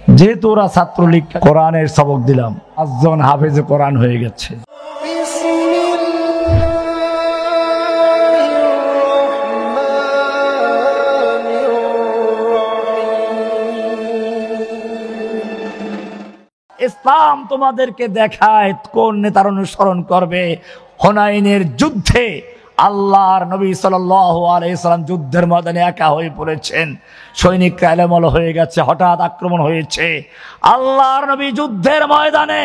যেহেতু ওরা ছাত্রলীগ, কোরআনের সবক দিলাম, 5 জন হাফেজে কোরআন হয়ে গেছে। ইসলাম তোমাদেরকে দেখায় কোন নেতার অনুসরণ করবে। হুনাইনের যুদ্ধে আল্লাহর নবী সাল্লাল্লাহু আলাইহি সাল্লাম যুদ্ধের ময়দানে একা হয়ে পড়েছেন, সৈনিকরা এলোমেলো হয়ে গেছে, হঠাৎ আক্রমণ হয়েছে। আল্লাহর নবী যুদ্ধের ময়দানে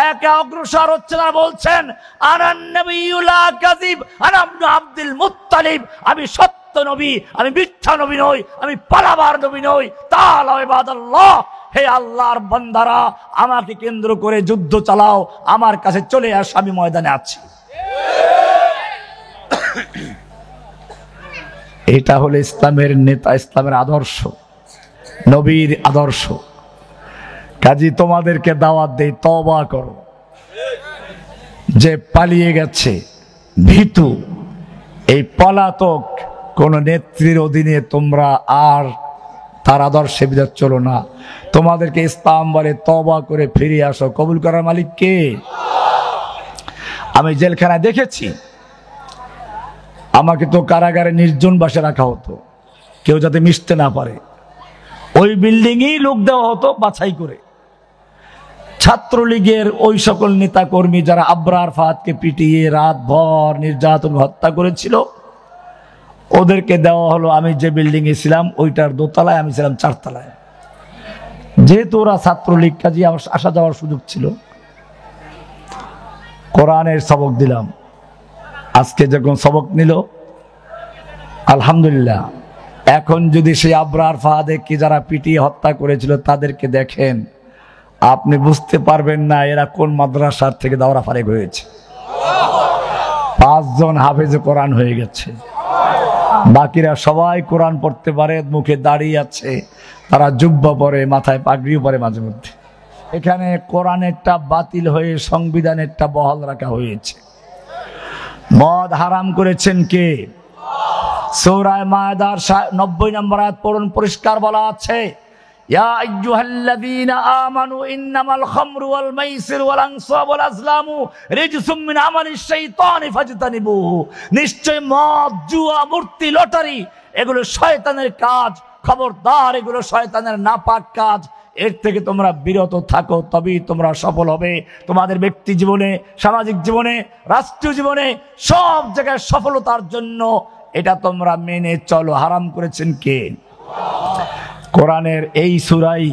একা অগ্রসর হচ্ছে, না বলছেন আনান নবিয়্যু লা কাযিব আনা ইবনু আব্দুল মুত্তালিব, আমি সত্য নবী, আমি মিথ্যা নবী নই, আমি পালাবার নবী নই। তাআলা ইবাদাল্লাহ, হে আল্লাহর বান্দারা, আমাকে কেন্দ্র করে যুদ্ধ চালাও, আমার কাছে চলে আস, আমি ময়দানে আছি। এটা হলো ইসলামের নেতা, ইসলামের আদর্শ, নবীর আদর্শ। কাজী তোমাদেরকে দাওয়াত দেই, তওবা করো। যে পালিয়ে গেছে ভীতু, এই পলাতক কোন নেত্রীর অধীনে তোমরা আর তার আদর্শে বিরত চলো না। তোমাদেরকে ইসলাম বলে তওবা করে ফিরে আসো। কবুল করার মালিক কে? আমি জেলখানায় দেখেছি, আমাকে তো কারাগারে নির্জন বাসে রাখা হতো, কেউ যাতে মিশতে না পারে। ওই বিল্ডিংয়েই লোক দেওয়া হতো বাছাই করে। ছাত্রলীগের ওই সকল নেতা কর্মী যারা আবরার ফাহাদকে পিটিয়ে রাত ভর নির্যাতন হত্যা করেছিল, ওদেরকে দেওয়া হলো। আমি যে বিল্ডিং এ ছিলাম ওইটার দোতলায়, আমি ছিলাম 4 তলায়। যেহেতু ওরা ছাত্রলীগ, কাজে আমার আসা যাওয়ার সুযোগ ছিল। কোরআনের সবক দিলাম। আজকে যখন সবক নিল, আলহামদুলিল্লাহ। এখন যদি সেই আবরার ফাহাদকে যারা পিটিয়ে হত্যা করেছিল তাদেরকে দেখেন, আপনি বুঝতে পারবেন না এরা কোন মাদ্রাসার থেকে দাওরা ফারেক হয়েছে। 5 জন হাফেজে কোরআন হয়ে গেছে, বাকিরা সবাই কোরআন পড়তে পারে, মুখে দাড়ি আছে, তারা জুব্বা পরে, মাথায় পাগড়িও পরে মাঝে মধ্যে। এখানে কোরআনেরটা বাতিল হয়ে সংবিধানেরটা বহাল রাখা হয়েছে। মদ হারাম করেছেন কে? সূরা মায়দার 90 নম্বর আয়াত পড়ুন, পরিষ্কার বলা আছে, ইয়া আইয়ুহাল্লাযীনা আমানু ইন্নামাল খামরু ওয়াল মাইসিরু ওয়াল আনসাবু ওয়াল আজলামু রিজসুম মিন আমালিশ শাইতানি ফাজতানিবুহু। নিশ্চয় মদ, জুয়া, মূর্তি, লটারি এগুলো শয়তানের কাজ, খবরদার এগুলো শয়তানের নাপাক কাজ। এর থেকে তোমরা বিরত থাকো, তবেই তোমরা সফল হবে। তোমাদের ব্যক্তি জীবনে, সামাজিক জীবনে, রাষ্ট্রীয় জীবনে, সব জায়গায় সফলতার জন্য এটা তোমরা মেনে চলো। হারাম করেছেন কে? কোরআনের এই সূরাই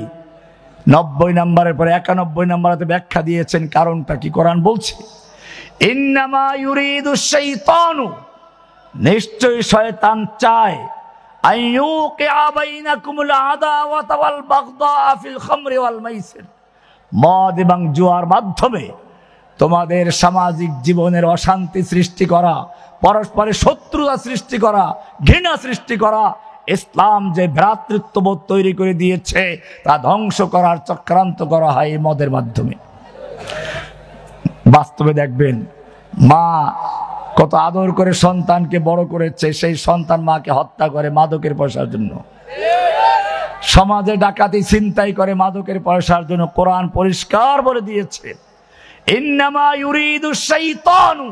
90 নম্বরের পরে 91 নম্বরে ব্যাখ্যা দিয়েছেন কারণটা কি। কোরআন বলছে, ইন্নামা ইউরিদুশ শাইতানু, নিশ্চয়ই শয়তান চায়, আইয়ুকিআ বাইনাকুমুল আদাওয়াতা ওয়াল বাগদা ফিল খামরি ওয়াল মাইসির, মদ এবং জুয়ার মাধ্যমে তোমাদের সামাজিক জীবনের অশান্তি সৃষ্টি করা, পরস্পরের শত্রুতা সৃষ্টি করা, ঘৃণা সৃষ্টি করা। ইসলাম যে ভ্রাতৃত্ববোধ তৈরি করে দিয়েছে তা ধ্বংস করার চক্রান্ত করা হয় এই মদের মাধ্যমে। বাস্তবে দেখবেন, মা কত আদর করে সন্তানকে বড় করেছে, সেই সন্তান মাকে হত্যা করে মাদকের পয়সার জন্য। সমাজে ডাকাতি, ছিনতাই করে মাদকের পয়সার জন্য। কোরআন পরিষ্কার বলে দিয়েছে, ইন্নামা ইউরিদুশ শাইতানু,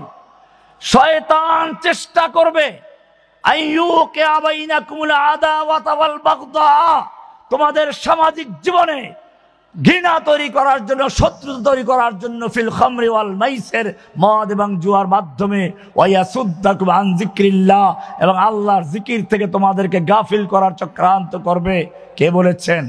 শয়তান চেষ্টা করবে, আইয়ুকিআ বাইনাকুমুল আদাওয়াতা ওয়াল বাগদা, তোমাদের সামাজিক জীবনে ঘৃণা তৈরি করার জন্য, শত্রুতা তৈরি করার জন্য, ফিল খামরি ওয়াল মাইসির, মদ এবং জুয়ার মাধ্যমে, ওয়া ইয়াসুদ্দাকুম আন যিকরিল্লাহ, এবং আল্লাহর জিকির থেকে তোমাদেরকে গাফিল করার চক্রান্ত করবে। কে বলেছেন?